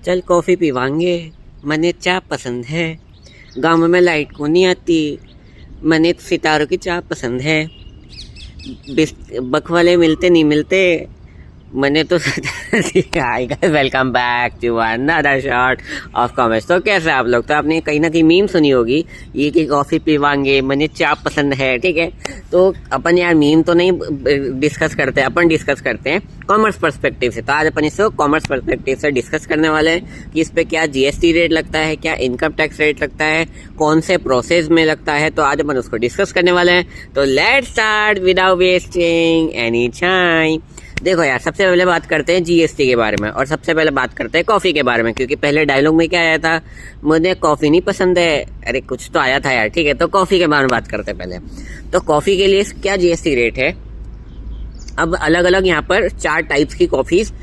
चल कॉफ़ी पीवांगे, मने चाय पसंद है। गाँव में लाइट को नहीं आती, मने सितारों की चाय पसंद है। बक वाले मिलते नहीं मिलते, मैंने तो hi guys, welcome back to another shot of commerce. तो कैसे आप लोग, तो आपने कहीं ना कहीं मीम सुनी होगी ये कि कॉफ़ी पीवांगे मैंने चाय पसंद है, ठीक है। तो अपन यार मीम तो नहीं डिस्कस करते, अपन डिस्कस करते हैं कॉमर्स पर्सपेक्टिव से। तो आज अपन इसको कॉमर्स पर्सपेक्टिव से डिस्कस करने वाले हैं कि इस पे क्या जीएसटी रेट लगता है, क्या इनकम टैक्स रेट लगता है, कौन से प्रोसेस में लगता है। तो आज अपन उसको डिस्कस करने वाले हैं। तो let's start without wasting any time. देखो यार, सबसे पहले बात करते हैं जीएसटी के बारे में, और सबसे पहले बात करते हैं कॉफ़ी के बारे में, क्योंकि पहले डायलॉग में क्या आया था, मुझे कॉफ़ी नहीं पसंद है। अरे कुछ तो आया था यार, ठीक है। तो कॉफ़ी के बारे में बात करते हैं पहले। तो कॉफ़ी के लिए क्या जीएसटी रेट है। अब अलग अलग यहाँ पर 4 टाइप्स की coffees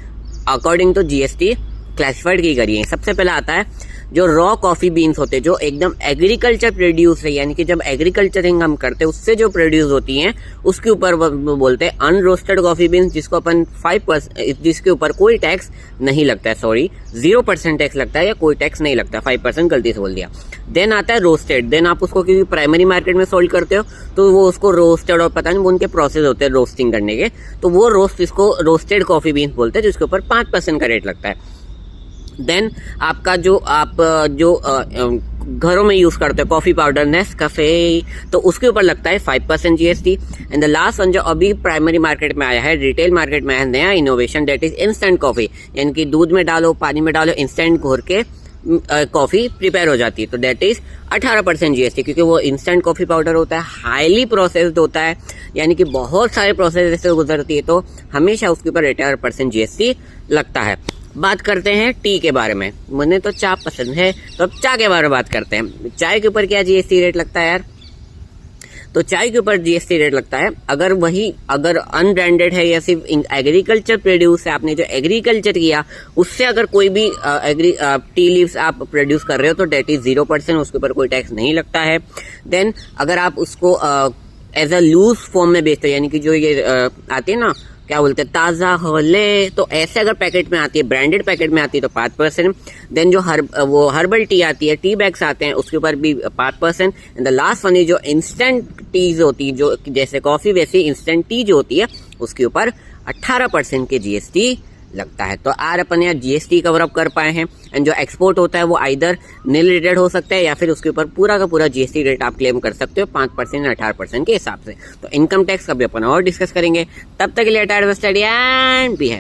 according to GST classified की गई है। सबसे पहला आता है जो रॉ कॉफी बीन्स होते हैं, जो एकदम एग्रीकल्चर प्रोड्यूस है, यानी कि जब एग्रीकल्चरिंग हम करते हैं उससे जो प्रोड्यूस होती हैं उसके ऊपर बोलते हैं अनरोस्टेड कॉफी बीन्स, जिसको अपन 5%, जिसके ऊपर कोई टैक्स नहीं लगता है। सॉरी, 0% टैक्स लगता है या कोई टैक्स नहीं लगता, 5% गलती से बोल दिया। देन आता है रोस्टेड। देन आप उसको क्योंकि प्राइमरी मार्केट में सोल्ड करते हो तो वो उसको रोस्टेड, और पता नहीं वो उनके प्रोसेस होते हैं रोस्टिंग करने के, तो वो इसको रोस्टेड कॉफी बीन्स बोलते हैं, जिसके ऊपर 5% का रेट लगता है। देन आपका जो घरों में यूज करते हो कॉफी पाउडर, नेस्कैफे, तो उसके ऊपर लगता है 5% GST. And the last one जो अभी प्राइमरी मार्केट में आया है, रिटेल मार्केट में आया नया innovation, that is instant coffee, यानी कि दूध में डालो, पानी में डालो, इंस्टेंट घोर के कॉफी प्रिपेयर हो जाती है। तो दैट इज 18% जीएसटी, क्योंकि वो इंस्टेंट कॉफी पाउडर होता है, हाईली प्रोसेस्ड होता है, यानी कि बहुत सारे प्रोसेस से गुजरती है, तो हमेशा उसके ऊपर 18% जीएसटी लगता है। बात करते हैं टी के बारे में। मुझे तो चाय पसंद है, तो अब चाय के बारे में बात करते हैं। चाय के ऊपर क्या जीएसटी रेट लगता है यार। तो चाय के ऊपर जीएसटी रेट लगता है अगर अनब्रांडेड है या सिर्फ एग्रीकल्चर प्रोड्यूस है, आपने जो एग्रीकल्चर किया उससे अगर कोई भी टी लीव्स आप प्रोड्यूस कर रहे हो, तो डेट इज 0%, उसके ऊपर कोई टैक्स नहीं लगता है। देन अगर आप उसको एज अ लूज फॉर्म में बेचते हो, यानी कि जो ये आती है ना, क्या बोलते हैं, ताज़ा होले, तो ऐसे अगर पैकेट में आती है, ब्रांडेड पैकेट में आती है, तो 5%। देन जो हर्बल टी आती है, टी बैग्स आते हैं, उसके ऊपर भी 5%। एंड द लास्ट वन जो इंस्टेंट टीज होती है, जो जैसे कॉफी वैसे इंस्टेंट टी जो होती है, उसके ऊपर 18% के जीएसटी लगता है। तो आज अपन यहाँ जीएसटी कवर अप कर पाए हैं। एंड जो एक्सपोर्ट होता है वो आइदर नील रेटेड हो सकता है, या फिर उसके ऊपर पूरा का पूरा जीएसटी रेट आप क्लेम कर सकते हो 5% या 18% के हिसाब से। तो इनकम टैक्स का भी अपन और डिस्कस करेंगे। तब तक के लिए स्टडी एंड बी हैप्पी।